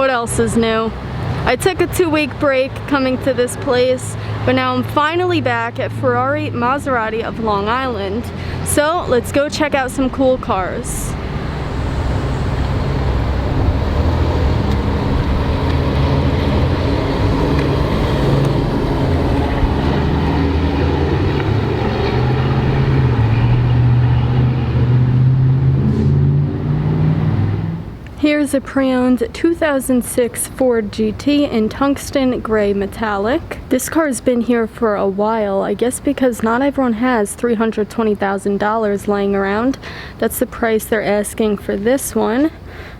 What else is new? I took a 2-week break coming to this place, but now I'm finally back at Ferrari Maserati of Long Island. So let's go check out some cool cars. Here's a pre-owned 2006 Ford GT in tungsten gray metallic. This car has been here for a while, I guess because not everyone has $320,000 laying around. That's the price they're asking for this one.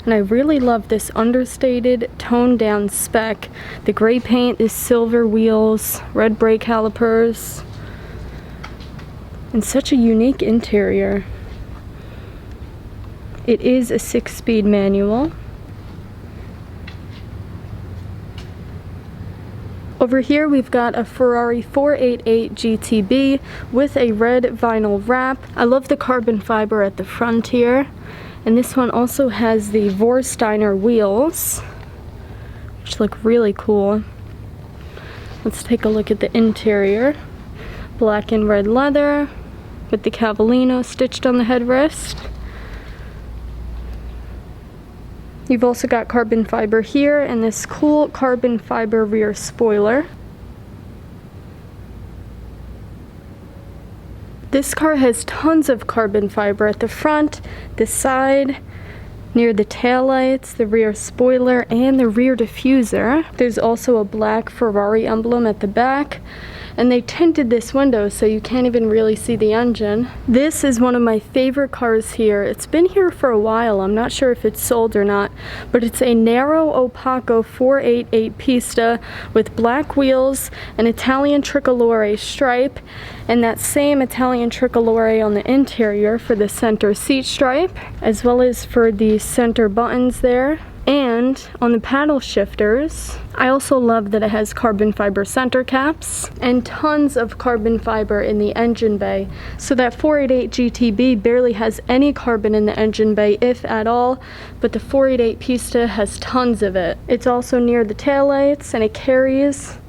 And I really love this understated, toned down spec. The gray paint, the silver wheels, red brake calipers, and such a unique interior. It is a 6-speed manual. Over here we've got a Ferrari 488 GTB with a red vinyl wrap. I love the carbon fiber at the front here. And this one also has the Vorsteiner wheels, which look really cool. Let's take a look at the interior. Black and red leather with the Cavallino stitched on the headrest. You've also got carbon fiber here and this cool carbon fiber rear spoiler. This car has tons of carbon fiber at the front, the side, near the taillights, the rear spoiler, and the rear diffuser. There's also a black Ferrari emblem at the back. And they tinted this window so you can't even really see the engine. This is one of my favorite cars here. It's been here for a while. I'm not sure if it's sold or not, but it's a narrow opaco 488 Pista with black wheels, an Italian tricolore stripe, and that same Italian tricolore on the interior for the center seat stripe, as well as for the center buttons there. And on the paddle shifters, I also love that it has carbon fiber center caps and tons of carbon fiber in the engine bay. So that 488 GTB barely has any carbon in the engine bay, if at all, but the 488 Pista has tons of it. It's also near the taillights and it carries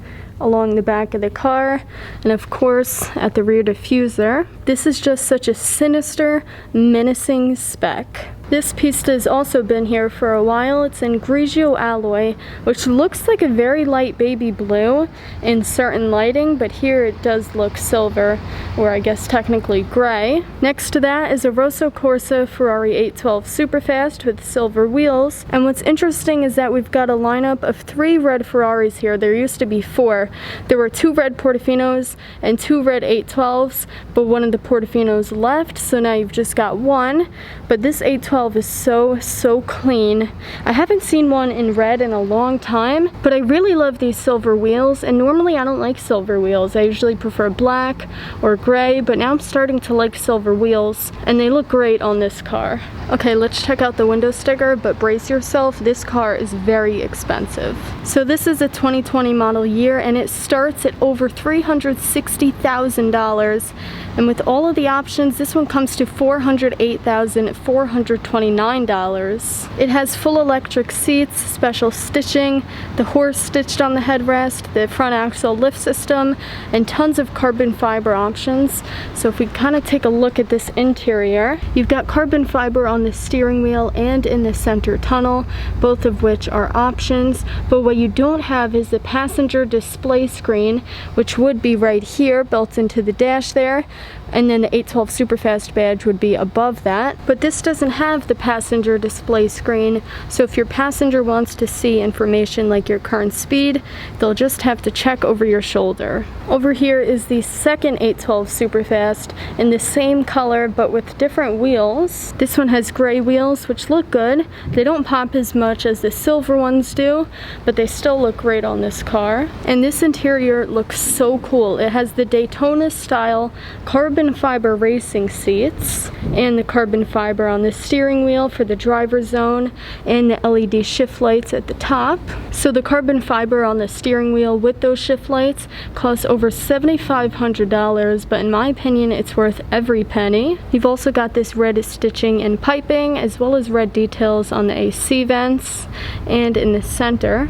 along the back of the car, and of course at the rear diffuser. This is just such a sinister, menacing spec. This Pista has also been here for a while. It's in Grigio alloy, which looks like a very light baby blue in certain lighting, but here it does look silver, or I guess technically gray. Next to that is a Rosso Corsa Ferrari 812 Superfast with silver wheels. And what's interesting is that we've got a lineup of 3 red Ferraris here. There used to be 4. There were 2 red Portofinos and 2 red 812s, but one of the Portofinos left, so now you've just got 1. But this 812 is so clean. I haven't seen one in red in a long time, but I really love these silver wheels, and normally I don't like silver wheels. I usually prefer black or gray, but now I'm starting to like silver wheels, and they look great on this car. Okay, let's check out the window sticker, but brace yourself, this car is very expensive. So this is a 2020 model year, and it starts at over $360,000. And with all of the options, this one comes to $408,429. It has full electric seats, special stitching, the horse stitched on the headrest, the front axle lift system, and tons of carbon fiber options. So if we kind of take a look at this interior, you've got carbon fiber on the steering wheel and in the center tunnel, both of which are options. But what you don't have is the passenger display screen, which would be right here, built into the dash there. And then the 812 Superfast badge would be above that. But this doesn't have the passenger display screen, so if your passenger wants to see information like your current speed, they'll just have to check over your shoulder. Over here is the second 812 Superfast in the same color but with different wheels. This one has gray wheels, which look good. They don't pop as much as the silver ones do, but they still look great on this car. And this interior looks so cool. It has the Daytona style carbon carbon fiber racing seats and the carbon fiber on the steering wheel for the driver zone and the LED shift lights at the top. So the carbon fiber on the steering wheel with those shift lights costs over $7,500, but in my opinion it's worth every penny. You've also got this red stitching and piping, as well as red details on the AC vents and in the center.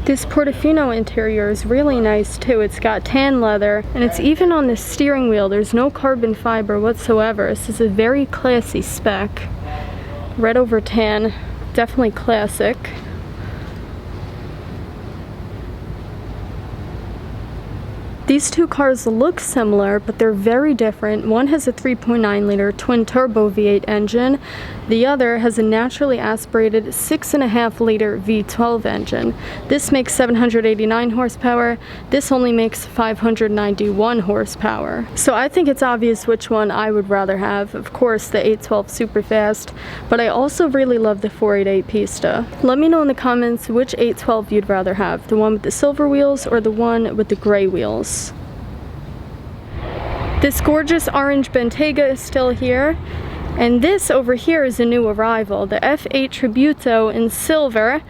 This Portofino interior is really nice too. It's got tan leather, and it's even on the steering wheel. There's no carbon fiber whatsoever. This is a very classy spec. Red over tan, definitely classic. These two cars look similar, but they're very different. One has a 3.9 liter twin turbo V8 engine. The other has a naturally aspirated 6.5 liter V12 engine. This makes 789 horsepower. This only makes 591 horsepower. So I think it's obvious which one I would rather have. Of course, the 812 Superfast, but I also really love the 488 Pista. Let me know in the comments which 812 you'd rather have, the one with the silver wheels or the one with the gray wheels. This gorgeous orange Bentayga is still here, and this over here is a new arrival, the F8 Tributo in silver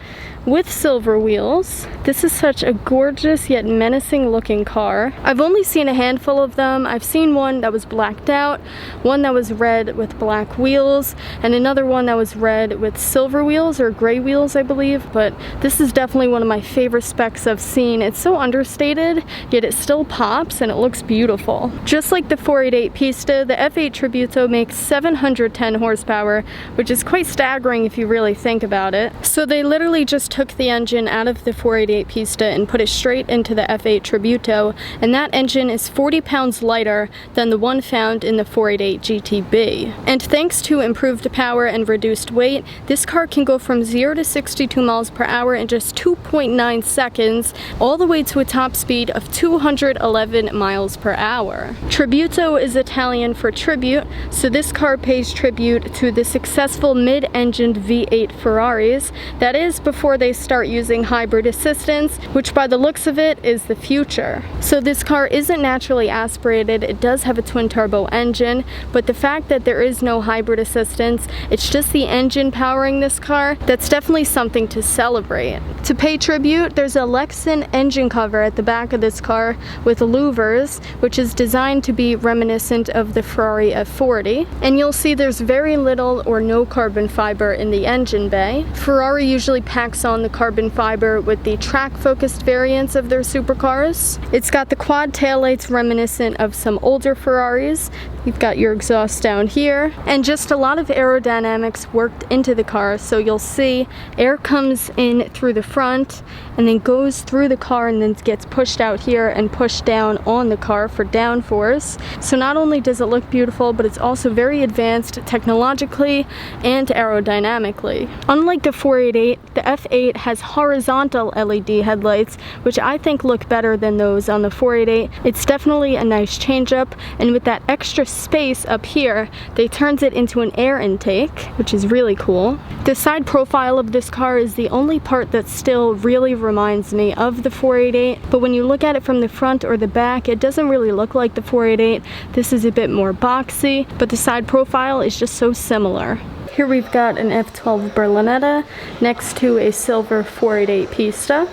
with silver wheels. This is such a gorgeous yet menacing looking car. I've only seen a handful of them. I've seen one that was blacked out, one that was red with black wheels, and another one that was red with silver wheels or gray wheels, I believe. But this is definitely one of my favorite specs I've seen. It's so understated, yet it still pops and it looks beautiful. Just like the 488 Pista, the F8 Tributo makes 710 horsepower, which is quite staggering if you really think about it. So they literally just took the engine out of the 488 Pista and put it straight into the F8 Tributo, and that engine is 40 pounds lighter than the one found in the 488 GTB. And thanks to improved power and reduced weight, this car can go from 0 to 62 miles per hour in just 2.9 seconds, all the way to a top speed of 211 miles per hour. Tributo is Italian for tribute, so this car pays tribute to the successful mid-engined V8 Ferraris. That is before they start using hybrid assistance, which by the looks of it is the future. So this car isn't naturally aspirated. It does have a twin turbo engine, but the fact that there is no hybrid assistance, it's just the engine powering this car, that's definitely something to celebrate. To pay tribute, there's a Lexan engine cover at the back of this car with louvers, which is designed to be reminiscent of the Ferrari F40, and you'll see there's very little or no carbon fiber in the engine bay. Ferrari usually packs on the carbon fiber with the track-focused variants of their supercars. It's got the quad taillights reminiscent of some older Ferraris. You've got your exhaust down here, and just a lot of aerodynamics worked into the car. So you'll see air comes in through the front and then goes through the car and then gets pushed out here and pushed down on the car for downforce. So not only does it look beautiful, but it's also very advanced technologically and aerodynamically. Unlike the 488, the F8 has horizontal LED headlights, which I think look better than those on the 488. It's definitely a nice change-up, and with that extra space up here, they turned it into an air intake, which is really cool. The side profile of this car is the only part that still really reminds me of the 488, but when you look at it from the front or the back, it doesn't really look like the 488. This is a bit more boxy, but the side profile is just so similar. Here we've got an F12 Berlinetta next to a silver 488 Pista.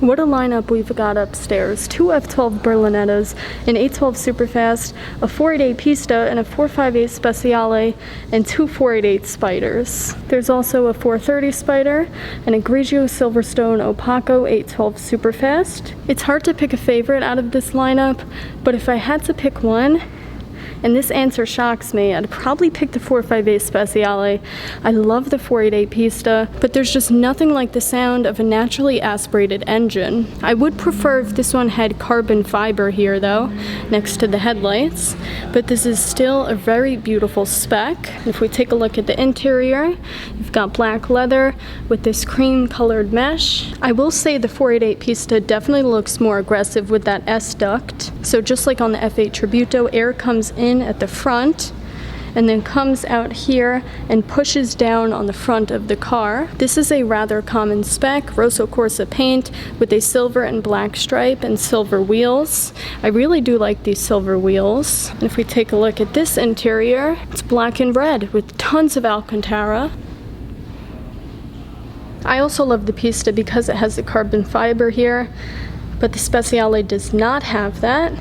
What a lineup we've got upstairs. Two F12 Berlinettas, an 812 Superfast, a 488 Pista, and a 458 Speciale, and two 488 Spiders. There's also a 430 Spider and a Grigio Silverstone Opaco 812 Superfast. It's hard to pick a favorite out of this lineup, but if I had to pick one, And this answer shocks me. I'd probably pick the 458 Speciale. I love the 488 Pista, but there's just nothing like the sound of a naturally aspirated engine. I would prefer if this one had carbon fiber here though, next to the headlights, but this is still a very beautiful spec. If we take a look at the interior, you've got black leather with this cream colored mesh. I will say the 488 Pista definitely looks more aggressive with that S-duct. So just like on the F8 Tributo, air comes in at the front and then comes out here and pushes down on the front of the car. This is a rather common spec, Rosso Corsa paint with a silver and black stripe and silver wheels. I really do like these silver wheels. And if we take a look at this interior, it's black and red with tons of Alcantara. I also love the Pista because it has the carbon fiber here, but the Speciale does not have that.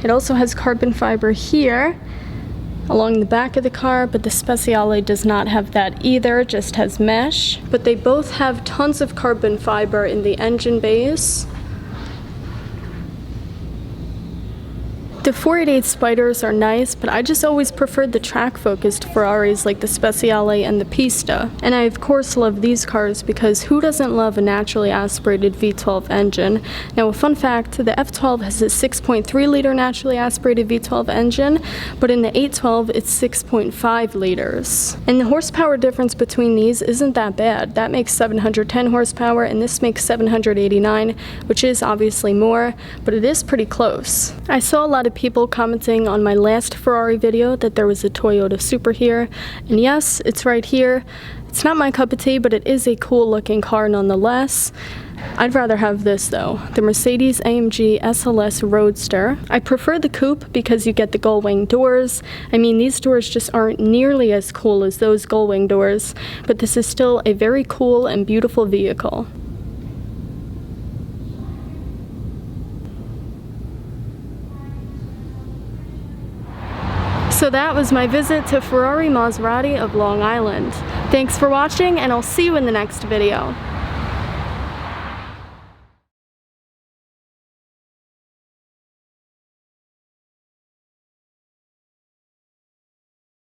It also has carbon fiber here along the back of the car, but the Speciale does not have that either, just has mesh. But they both have tons of carbon fiber in the engine bays. The 488 Spiders are nice, but I just always preferred the track-focused Ferraris like the Speciale and the Pista. And I of course love these cars because who doesn't love a naturally aspirated V12 engine? Now a fun fact, the F12 has a 6.3 liter naturally aspirated V12 engine, but in the 812 it's 6.5 liters. And the horsepower difference between these isn't that bad. That makes 710 horsepower and this makes 789, which is obviously more, but it is pretty close. I saw a lot of people commenting on my last Ferrari video that there was a Toyota Super here, and yes, it's right here. It's not my cup of tea, but it is a cool looking car nonetheless. I'd rather have this though, the Mercedes-AMG SLS Roadster. I prefer the coupe because you get the gull-wing doors. I mean, these doors just aren't nearly as cool as those gull-wing doors, but this is still a very cool and beautiful vehicle. So that was my visit to Ferrari Maserati of Long Island. Thanks for watching, and I'll see you in the next video.